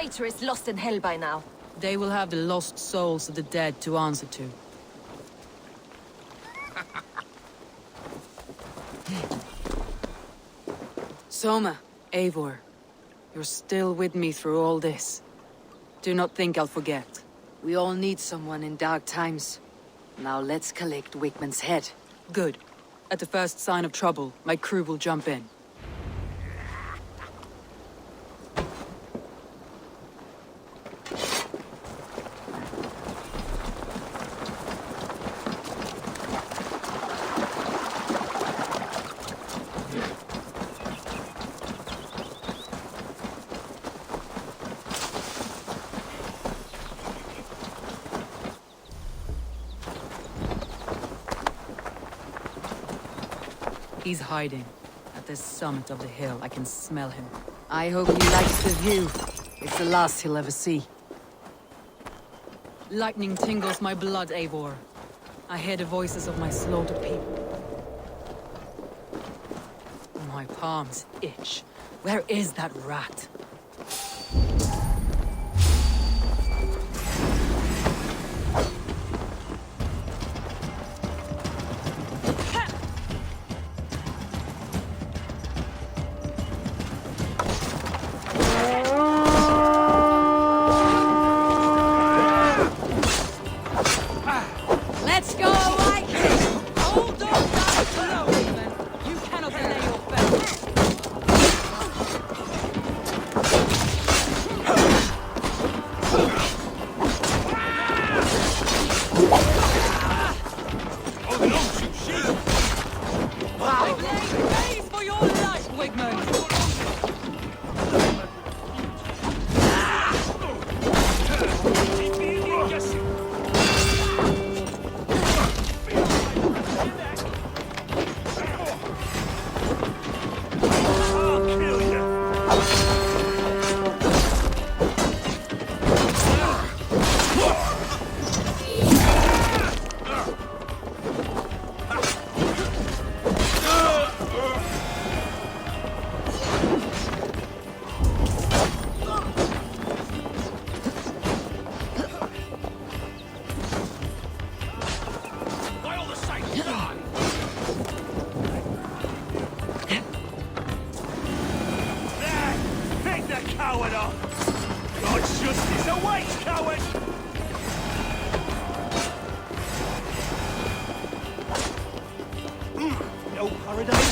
traitor is lost in hell by now. They will have the lost souls of the dead to answer to. Soma, Eivor, you're still with me through all this. Do not think I'll forget. We all need someone in dark times. Now let's collect Wigmund's head. Good. At the first sign of trouble, my crew will jump in. He's hiding. At the summit of the hill, I can smell him. I hope he likes the view. It's the last he'll ever see. Lightning tingles my blood, Eivor. I hear the voices of my slaughtered people. My palms itch. Where is that rat?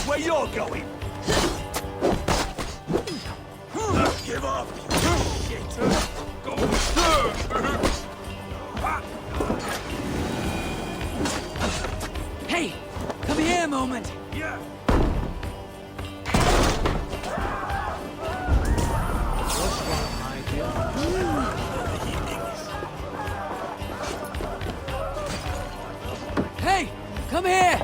Where you're going? Give up, you shit! Go! Hey! Come here a moment! Yeah! Hey! Come here!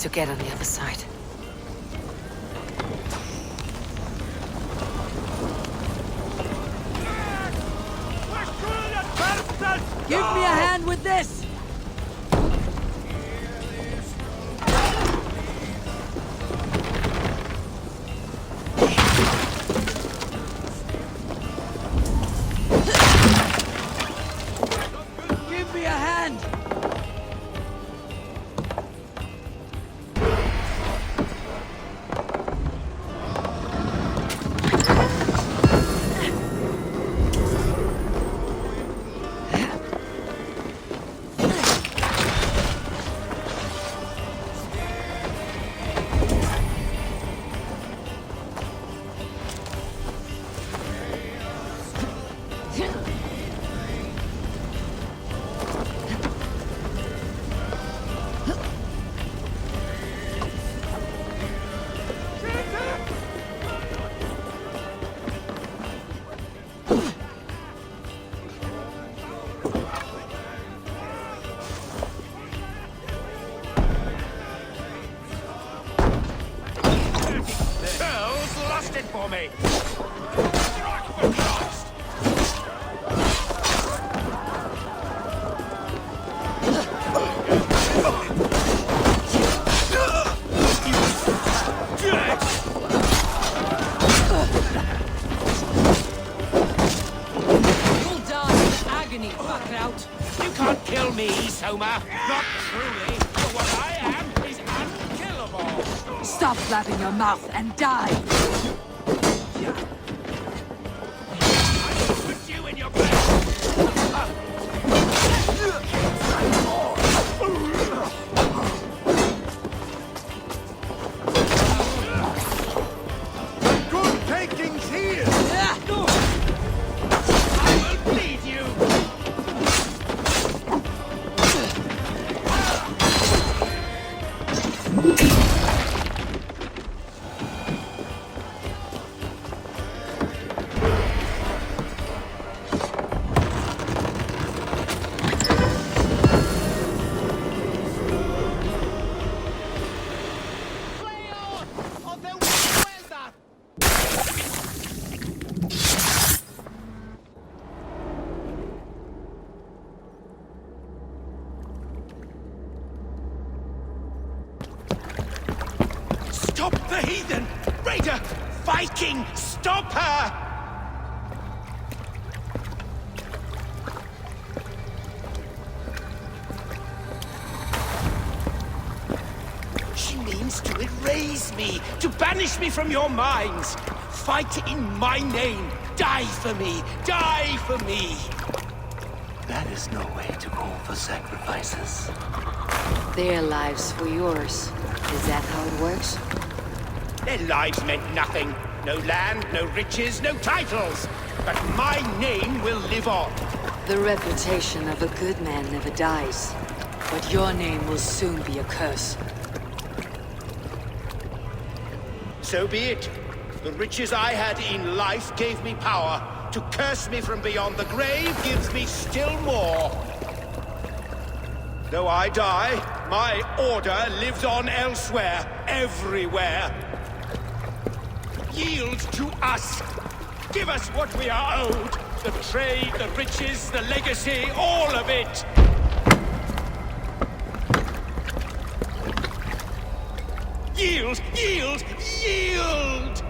To get on the other side. Give me a hand with this! Give me a hand! bastard for me! Strike for Christ! You'll die in agony, Backrout. You can't kill me, Soma! Not truly! For what I am is unkillable! Stop flapping your mouth and die! I will put you in your place! Good takings here! I will bleed you! Stop the heathen! Raider! Viking! Stop her! She means to erase me, to banish me from your minds. Fight in my name. Die for me. Die for me. That is no way to call for sacrifices. Their lives for yours. Is that how it works? Their lives meant nothing. No land, no riches, no titles. But my name will live on. The reputation of a good man never dies. But your name will soon be a curse. So be it. The riches I had in life gave me power. To curse me from beyond the grave gives me still more. Though I die, my order lives on elsewhere, everywhere. Yield to us. Give us what we are owed. The trade, the riches, the legacy, all of it. Yield, yield, yield!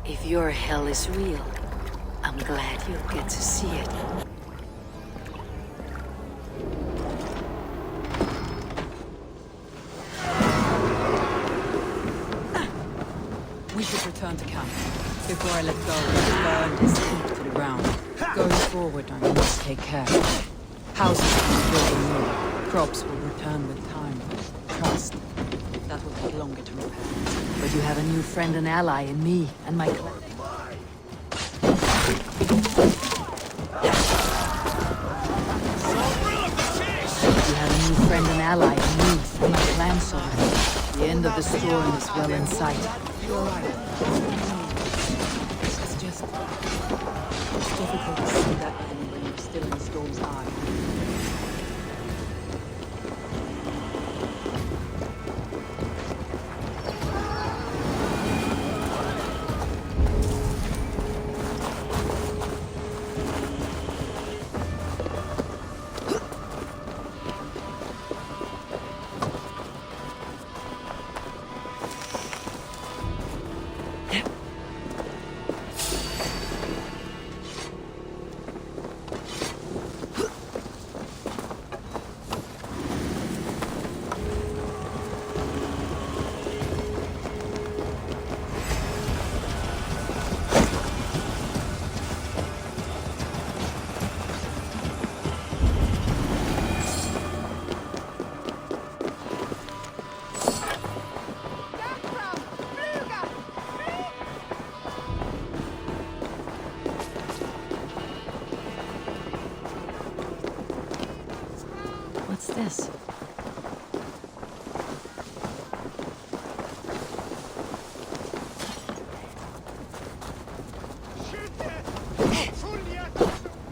If your hell is real, I'm glad you'll get to see it. We should return to camp. Before I let go, burn this heap to the ground. Going forward, I must take care. Houses will build anew. Crops will return with time. Trust. That will take longer to repair. But you have a new friend and ally in me and my clan. You have a new friend and ally in me and my clan soldier. The end of the storm is well in sight. You're right. It's just... It's difficult to see that enemy when you're still in the storm's eye. What's this?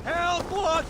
Help! What?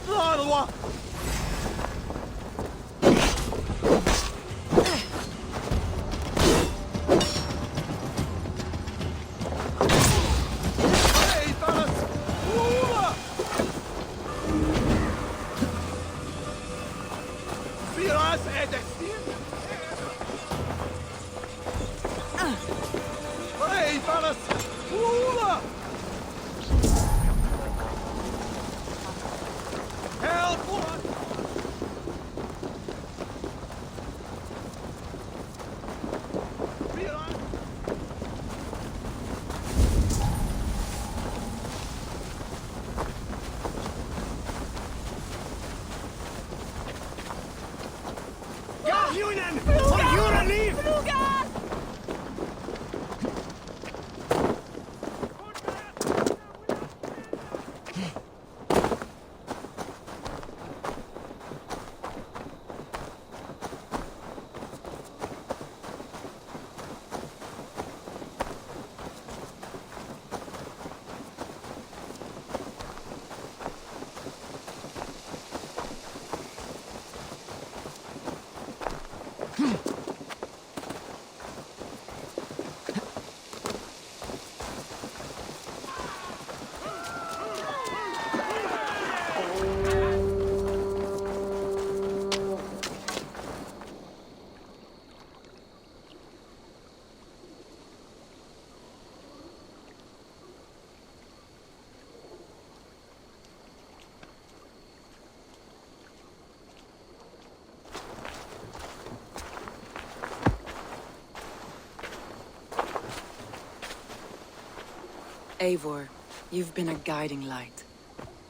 Eivor, you've been a guiding light.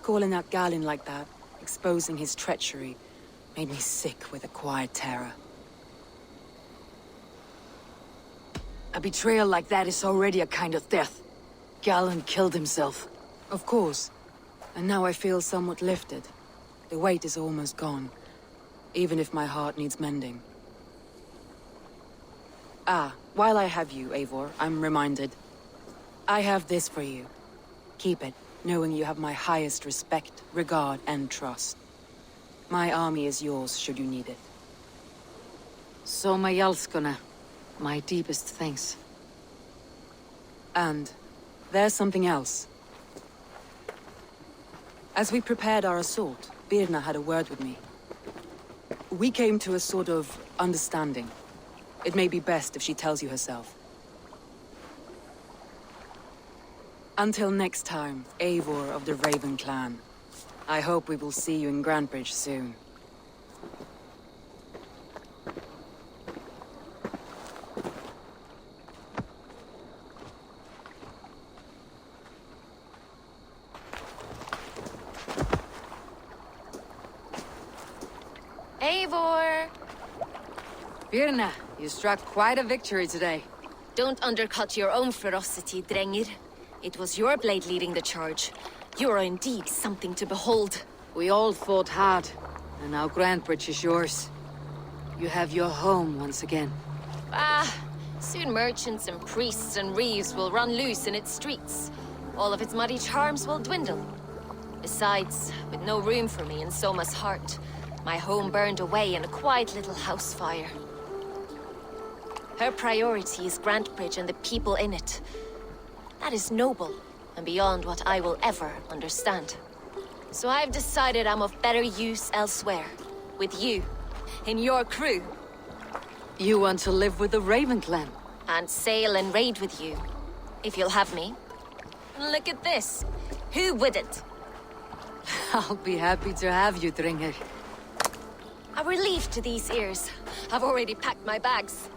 Calling out Galin like that, exposing his treachery, made me sick with a quiet terror. A betrayal like that is already a kind of death. Galin killed himself. Of course. And now I feel somewhat lifted. The weight is almost gone, even if my heart needs mending. Ah, while I have you, Eivor, I'm reminded. I have this for you. Keep it, knowing you have my highest respect, regard, and trust. My army is yours, should you need it. So my Jalskona, my deepest thanks. And there's something else. As we prepared our assault, Birna had a word with me. We came to a sort of understanding. It may be best if she tells you herself. Until next time, Eivor of the Raven Clan. I hope we will see you in Grantebridge soon. Eivor! Birna, you struck quite a victory today. Don't undercut your own ferocity, Drengir. It was your blade leading the charge. You are indeed something to behold. We all fought hard, and now Grantebridge is yours. You have your home once again. Soon merchants and priests and reeves will run loose in its streets. All of its muddy charms will dwindle. Besides, with no room for me in Soma's heart, my home burned away in a quiet little house fire. Her priority is Grantebridge and the people in it. That is noble, and beyond what I will ever understand. So I've decided I'm of better use elsewhere. With you, in your crew. You want to live with the Raven Clan? And sail and raid with you, if you'll have me. Look at this. Who wouldn't? I'll be happy to have you, Drengir. A relief to these ears. I've already packed my bags.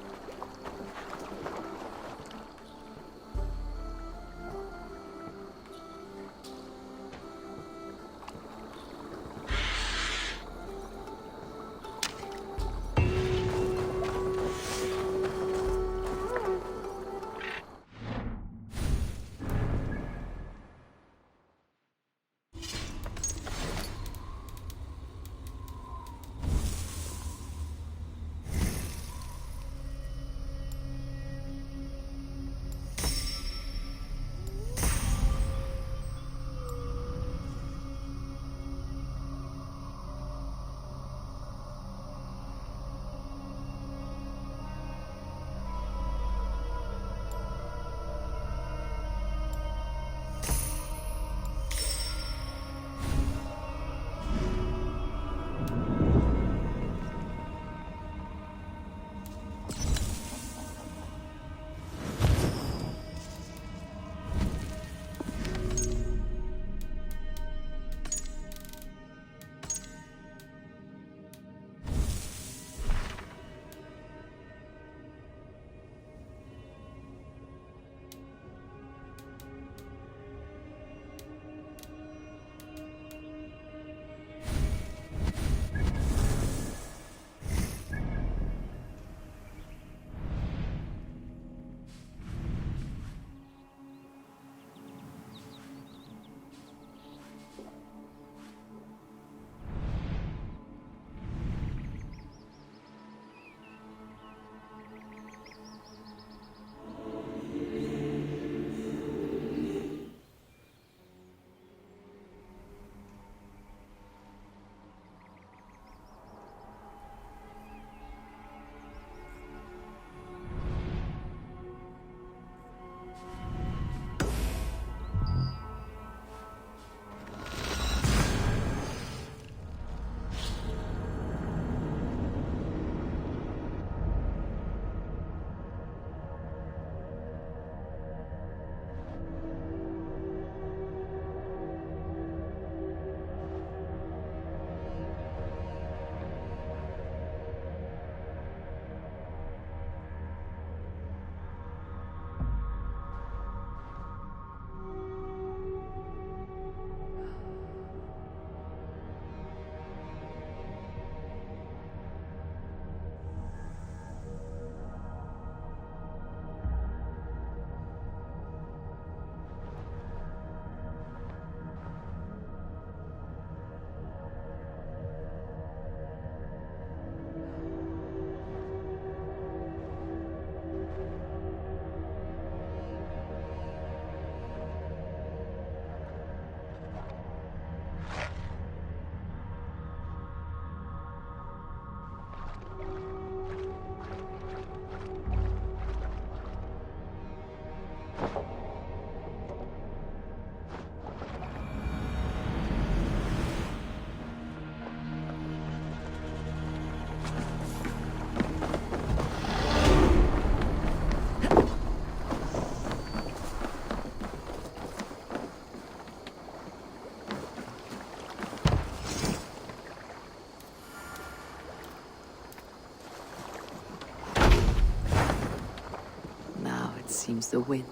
seems the wind.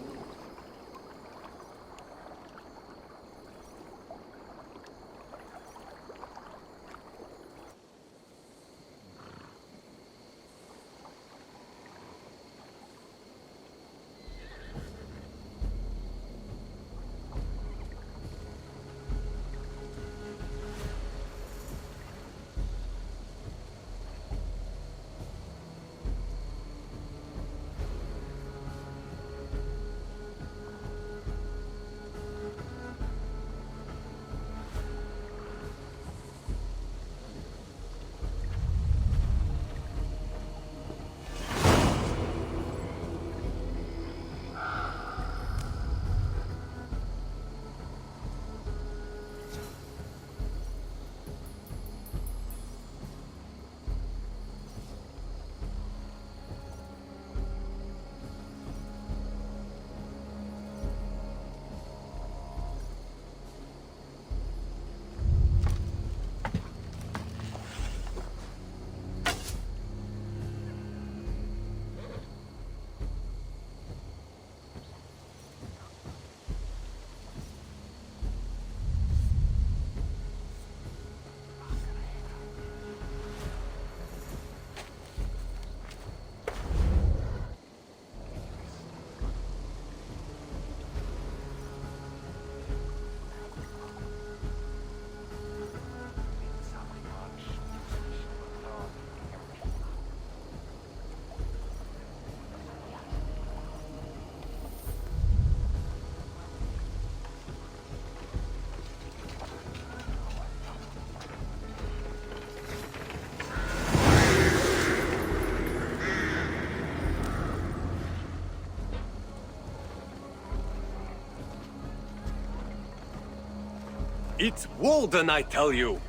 It's Walden, I tell you!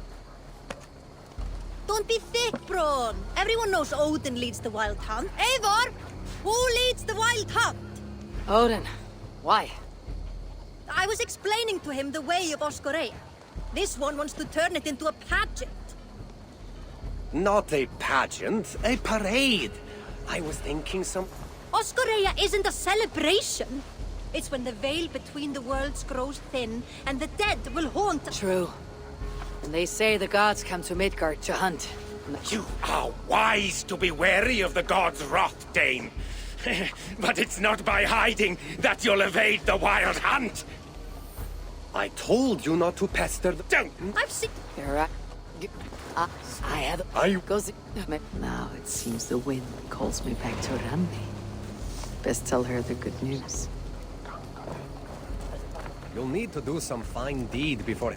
Don't be thick, Braun. Everyone knows Odin leads the wild hunt. Eivor! Who leads the wild hunt? Odin. Why? I was explaining to him the way of Oscorea. This one wants to turn it into a pageant. Not a pageant, a parade. I was thinking some... Oscorea isn't a celebration. It's when the veil between the worlds grows thin, and the dead will haunt... True. And they say the gods come to Midgard to hunt. You are wise to be wary of the god's wrath, Dane. But it's not by hiding that you'll evade the wild hunt. I told you not to pester the... Don't! I've seen... You're right. I have... I... Goes... Now it seems the wind calls me back to Randi. Best tell her the good news. You'll need to do some fine deed before...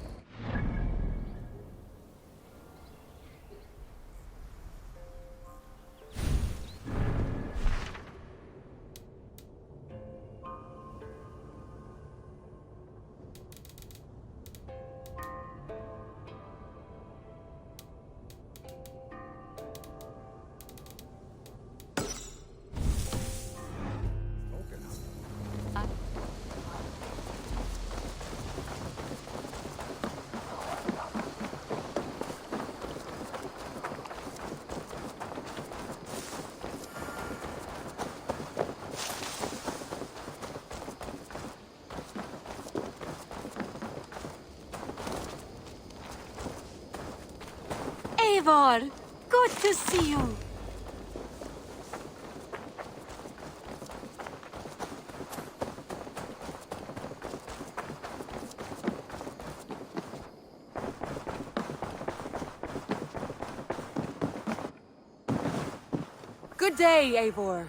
Eivor! Good to see you! Good day, Eivor.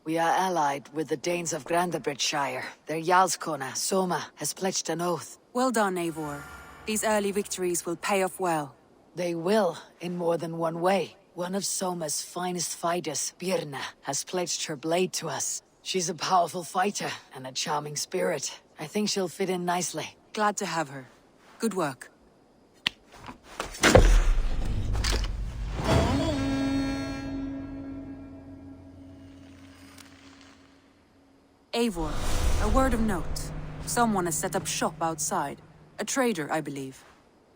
We are allied with the Danes of Grandabridgeshire. Their Jarlskona, Soma, has pledged an oath. Well done, Eivor. These early victories will pay off well. They will, in more than one way. One of Soma's finest fighters, Birna, has pledged her blade to us. She's a powerful fighter and a charming spirit. I think she'll fit in nicely. Glad to have her. Good work. Eivor, a word of note. Someone has set up shop outside. A trader, I believe.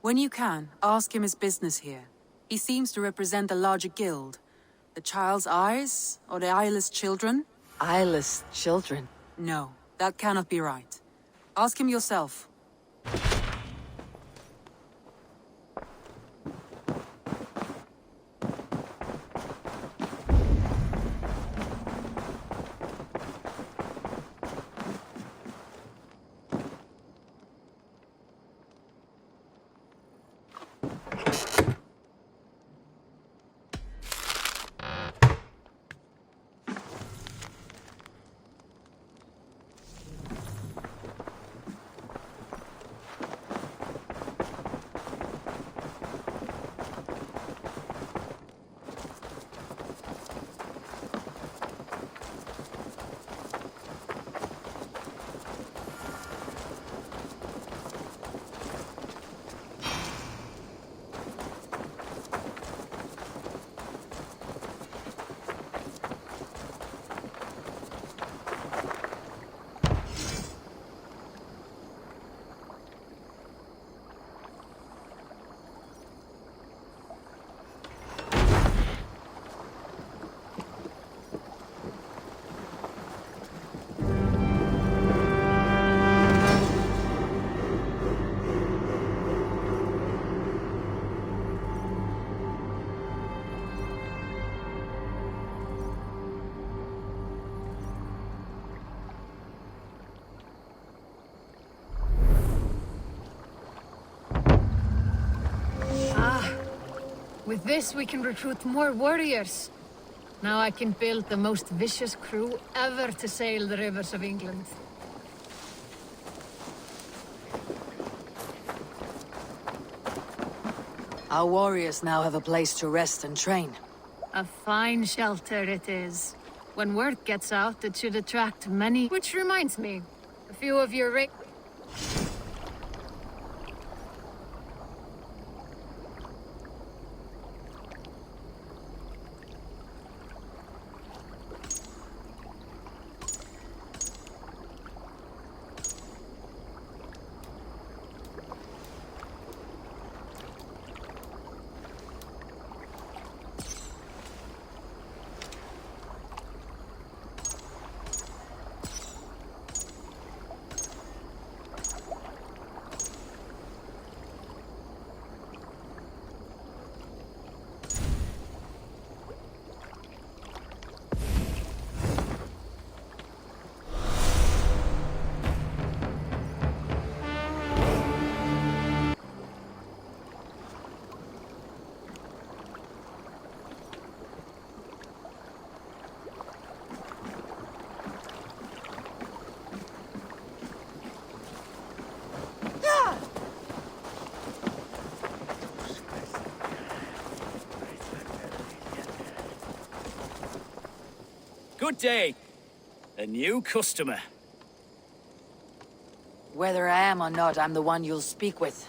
When you can, ask him his business here. He seems to represent a larger guild. The child's eyes? Or the eyeless children? Eyeless children. No, that cannot be right. Ask him yourself. With this, we can recruit more warriors. Now I can build the most vicious crew ever to sail the rivers of England. Our warriors now have a place to rest and train. A fine shelter it is. When word gets out, it should attract many. Which reminds me, a few of your Good day. A new customer. Whether I am or not, I'm the one you'll speak with.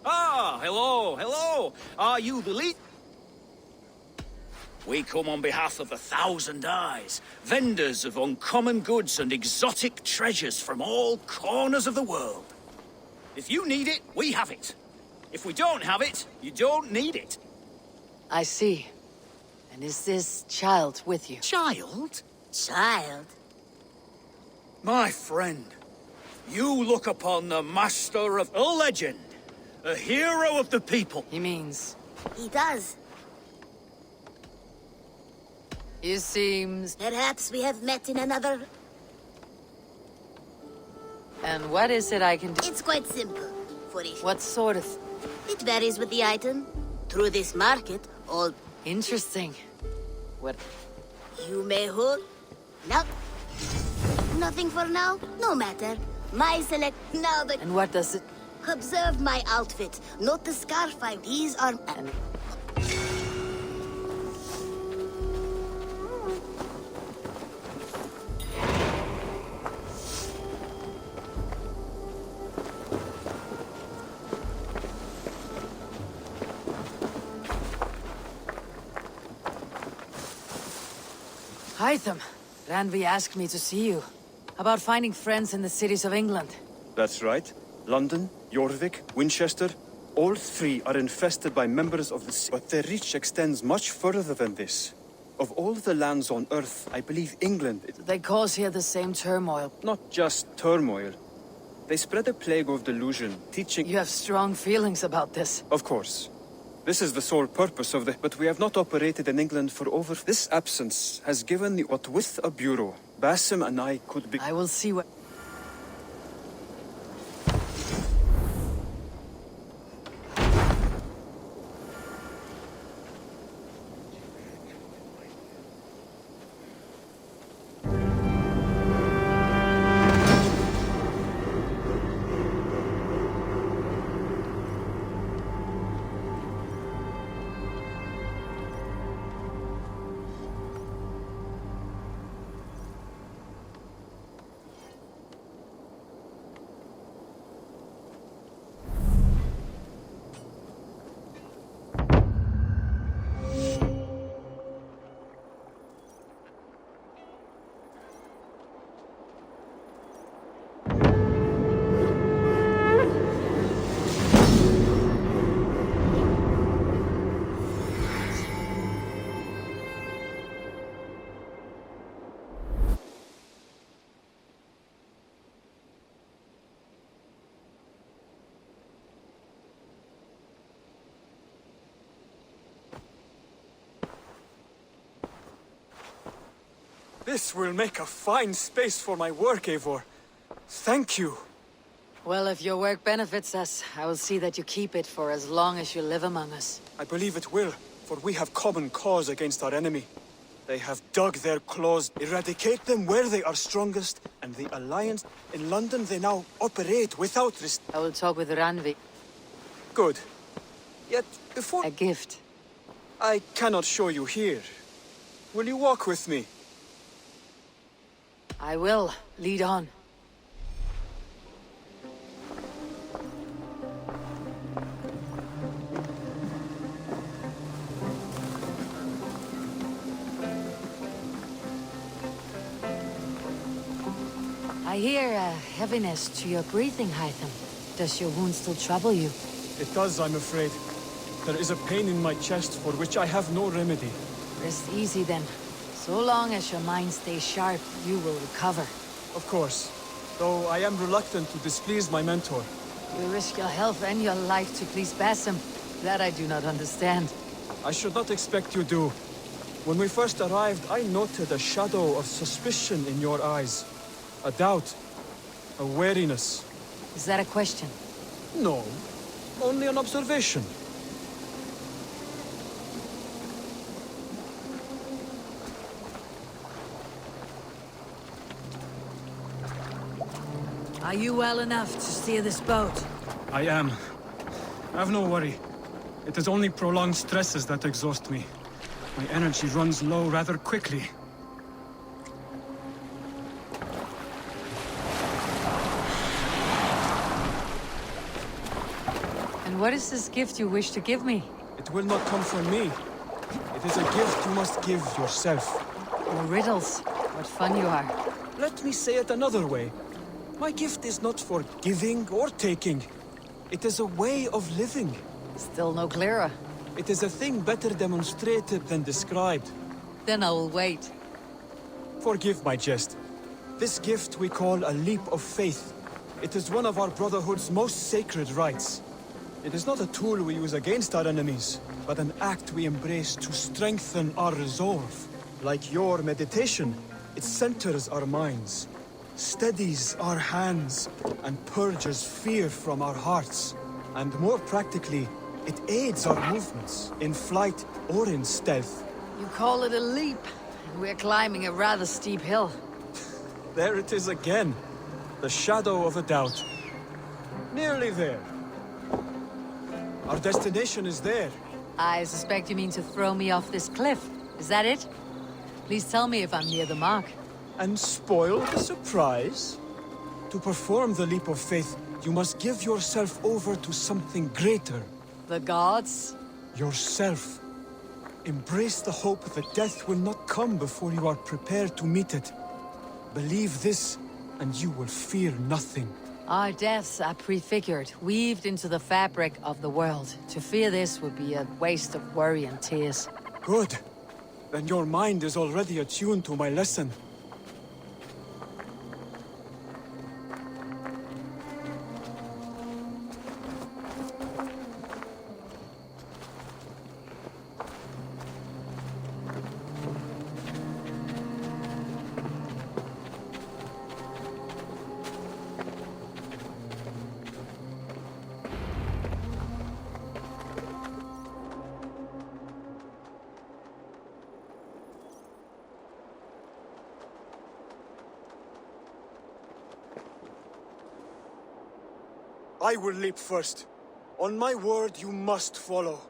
Ah, hello, hello. Are you the lead? We come on behalf of 1,000 Eyes, vendors of uncommon goods and exotic treasures from all corners of the world. If you need it, we have it. If we don't have it, you don't need it. I see. And is this child with you? Child? Child? My friend, you look upon the master of a legend, a hero of the people. He means... He does. He seems... Perhaps we have met in another... And what is it I can do? It's quite simple. What sort of... It varies with the item. Through this market, all... Interesting. What... You may hold... No. Nothing for now? No matter. My select... Now the... And what does it... Observe my outfit. Note the scarf I... These are... And... Hytham, Randvi asked me to see you. About finding friends in the cities of England. That's right. London, Jorvik, Winchester. All three are infested by members of the sea, but their reach extends much further than this. Of all the lands on Earth, I believe England is... They cause here the same turmoil. Not just turmoil. They spread a plague of delusion, teaching... You have strong feelings about this. Of course. This is the sole purpose of the... But we have not operated in England for over... This absence has given the... What with a bureau, Basim and I could be... I will see what... This will make a fine space for my work, Eivor. Thank you. Well, if your work benefits us, I will see that you keep it for as long as you live among us. I believe it will, for we have common cause against our enemy. They have dug their claws, eradicate them where they are strongest, and the Alliance in London they now operate without I will talk with Ranvi. Good. Yet, before... A gift. I cannot show you here. Will you walk with me? I will. Lead on. I hear a heaviness to your breathing, Hytham. Does your wound still trouble you? It does, I'm afraid. There is a pain in my chest for which I have no remedy. Rest easy then. So long as your mind stays sharp, you will recover. Of course. Though I am reluctant to displease my mentor. You risk your health and your life to please Basim. That I do not understand. I should not expect you do. When we first arrived, I noted a shadow of suspicion in your eyes. A doubt. A wariness. Is that a question? No. Only an observation. Are you well enough to steer this boat? I am. Have no worry. It is only prolonged stresses that exhaust me. My energy runs low rather quickly. And what is this gift you wish to give me? It will not come from me. It is a gift you must give yourself. Your riddles. What fun you are. Let me say it another way. My gift is not for giving or taking. It is a way of living. Still no clearer. It is a thing better demonstrated than described. Then I will wait. Forgive my jest. This gift we call a leap of faith. It is one of our Brotherhood's most sacred rites. It is not a tool we use against our enemies, but an act we embrace to strengthen our resolve. Like your meditation, it centers our minds, steadies our hands, and purges fear from our hearts. And more practically, it aids our movements, in flight or in stealth. You call it a leap, and we're climbing a rather steep hill. There it is again. The shadow of a doubt. Nearly there. Our destination is there. I suspect you mean to throw me off this cliff. Is that it? Please tell me if I'm near the mark. And spoil the surprise? To perform the leap of faith, you must give yourself over to something greater. The gods? Yourself. Embrace the hope that death will not come before you are prepared to meet it. Believe this, and you will fear nothing. Our deaths are prefigured, weaved into the fabric of the world. To fear this would be a waste of worry and tears. Good. Then your mind is already attuned to my lesson. I will leap first. On my word, you must follow.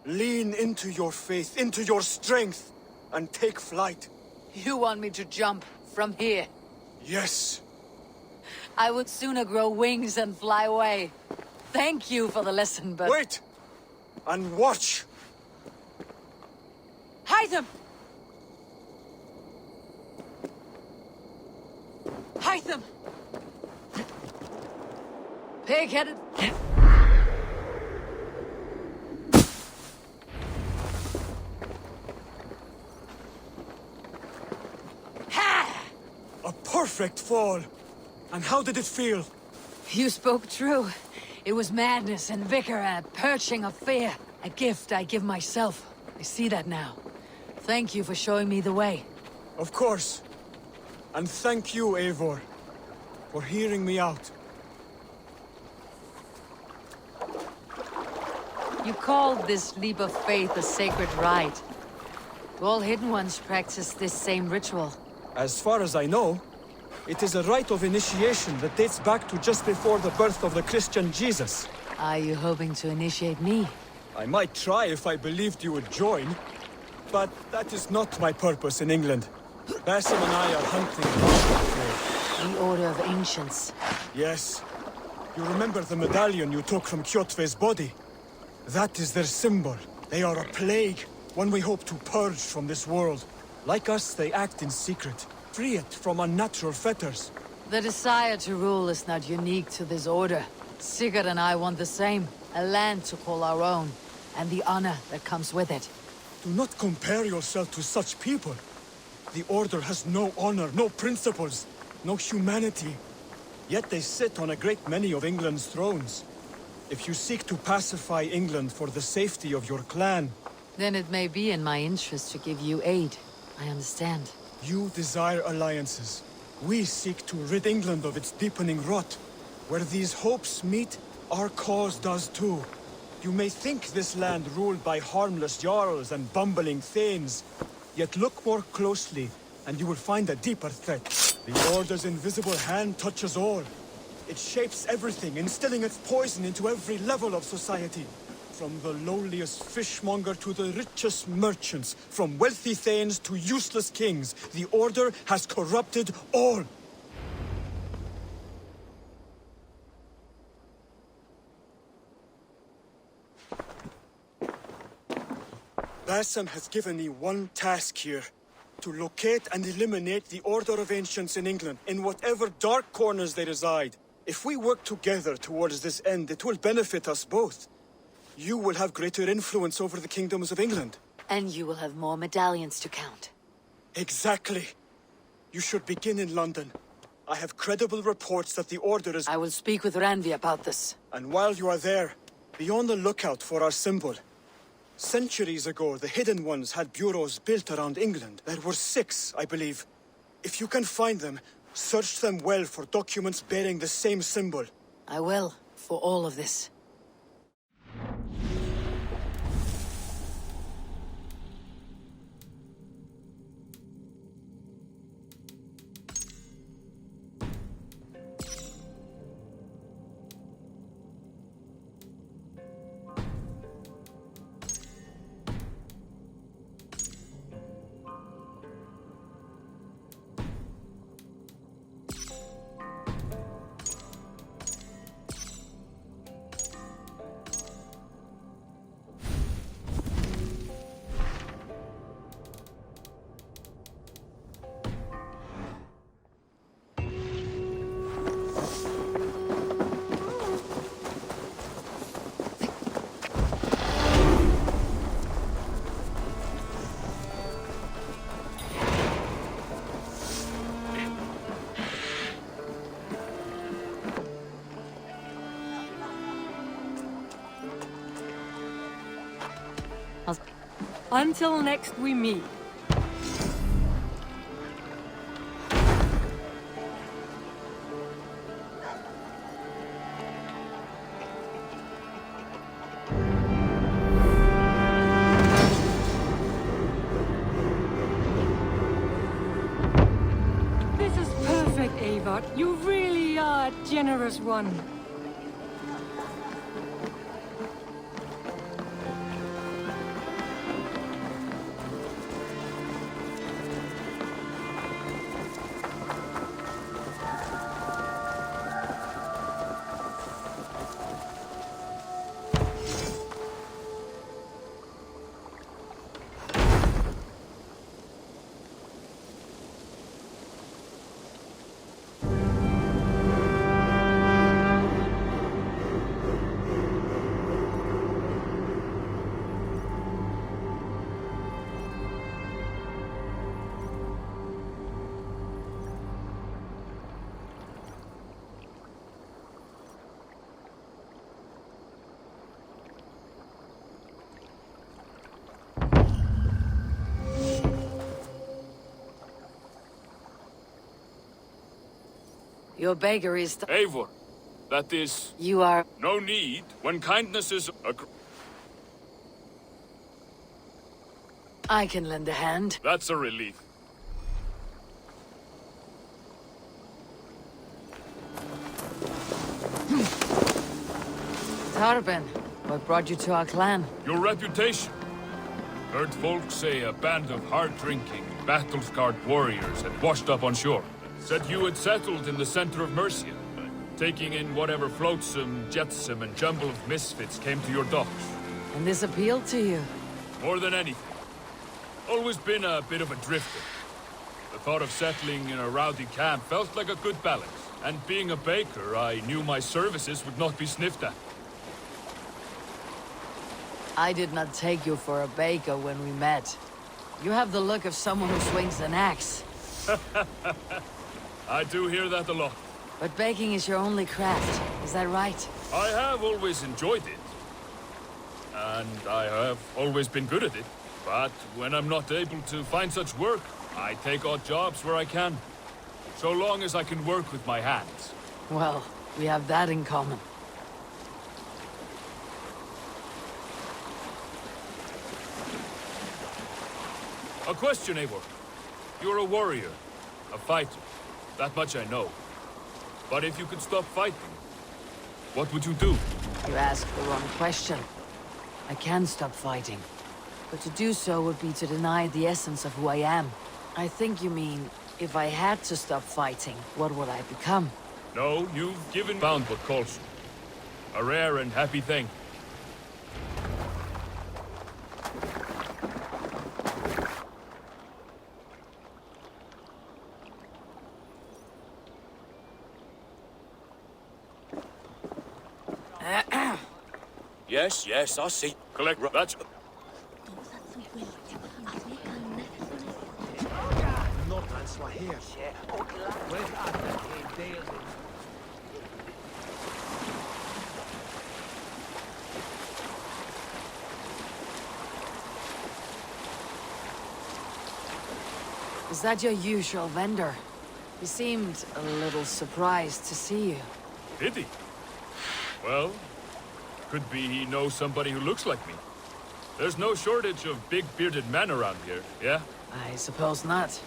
Lean into your faith, into your strength, and take flight. You want me to jump from here? Yes. I would sooner grow wings and fly away. Thank you for the lesson, but... Wait! And watch! Hide them! Hide them! Pig-headed... A perfect fall! And how did it feel? You spoke true. It was madness and vigor and a perching of fear. A gift I give myself. I see that now. Thank you for showing me the way. Of course. And thank you, Eivor, for hearing me out. You called this leap of faith a sacred rite. Do all hidden ones practice this same ritual? As far as I know, it is a rite of initiation that dates back to just before the birth of the Christian Jesus. Are you hoping to initiate me? I might try if I believed you would join, but that is not my purpose in England. Basim and I are hunting. The Order of Ancients. Yes. You remember the medallion you took from Kjotve's body? That is their symbol. They are a plague, one we hope to purge from this world. Like us, they act in secret. Free it from unnatural fetters. The desire to rule is not unique to this order. Sigurd and I want the same. A land to call our own, and the honor that comes with it. Do not compare yourself to such people. The Order has no honor, no principles, no humanity. Yet they sit on a great many of England's thrones. If you seek to pacify England for the safety of your clan... Then it may be in my interest to give you aid. I understand. You desire alliances. We seek to rid England of its deepening rot. Where these hopes meet, our cause does too. You may think this land ruled by harmless jarls and bumbling thanes. Yet look more closely, and you will find a deeper threat. The Order's invisible hand touches all. It shapes everything, instilling its poison into every level of society. From the lowliest fishmonger to the richest merchants, from wealthy thanes to useless kings, the Order has corrupted all. Basim has given me one task here. To locate and eliminate the Order of Ancients in England, in whatever dark corners they reside. If we work together towards this end, it will benefit us both. You will have greater influence over the kingdoms of England. And you will have more medallions to count. Exactly. You should begin in London. I have credible reports that the Order is... I will speak with Randvi about this. And while you are there, be on the lookout for our symbol. Centuries ago, the Hidden Ones had bureaus built around England. There were 6, I believe. If you can find them, search them well for documents bearing the same symbol. I will, for all of this. Until next we meet. This is perfect, Eivor. You really are a generous one. Your beggar is... Eivor, that is... You are... No need, when kindness is... I can lend a hand. That's a relief. Tarben, what brought you to our clan? Your reputation. Heard folks say a band of hard-drinking, battle-scarred warriors had washed up on shore. Said you had settled in the center of Mercia, taking in whatever flotsam, jetsam, and jumble of misfits came to your docks. And this appealed to you? More than anything. Always been a bit of a drifter. The thought of settling in a rowdy camp felt like a good balance. And being a baker, I knew my services would not be sniffed at. I did not take you for a baker when we met. You have the look of someone who swings an axe. I do hear that a lot. But baking is your only craft, is that right? I have always enjoyed it. And I have always been good at it. But when I'm not able to find such work, I take odd jobs where I can. So long as I can work with my hands. Well, we have that in common. A question, Eivor. You're a warrior, a fighter. That much I know. But if you could stop fighting, what would you do? You asked the wrong question. I can stop fighting. But to do so would be to deny the essence of who I am. I think you mean, if I had to stop fighting, what would I become? No, you've found what calls you. A rare and happy thing. Yes, I see. Collect. That's... Is that your usual vendor? He seemed a little surprised to see you. Did he? Well, could be he knows somebody who looks like me. There's no shortage of big bearded men around here, yeah? I suppose not.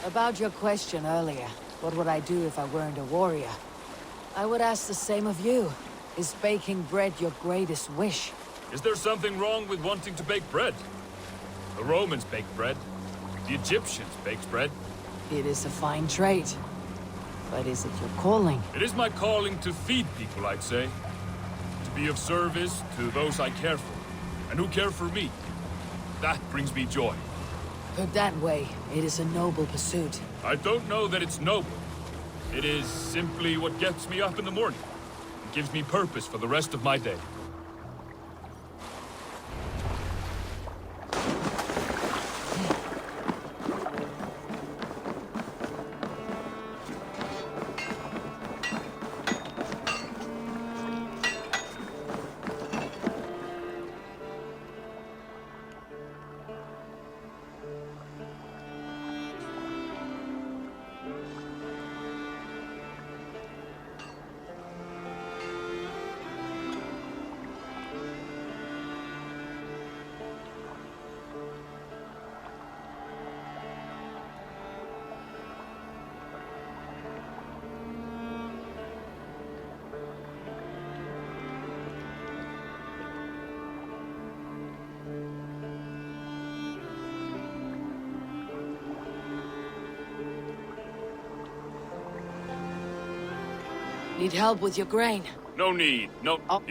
About your question earlier, what would I do if I weren't a warrior? I would ask the same of you. Is baking bread your greatest wish? Is there something wrong with wanting to bake bread? The Romans baked bread. The Egyptians baked bread. It is a fine trade. But is it your calling? It is my calling to feed people, I'd say. To be of service to those I care for, and who care for me. That brings me joy. Put that way, it is a noble pursuit. I don't know that it's noble. It is simply what gets me up in the morning. It gives me purpose for the rest of my day. Need help with your grain? No need. No. Oh.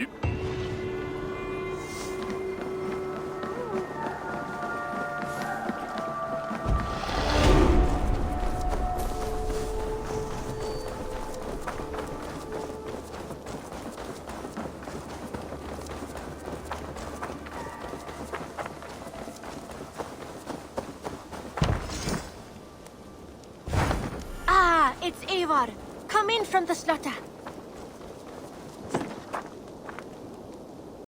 Ah, it's Eivor. Come in from the slaughter.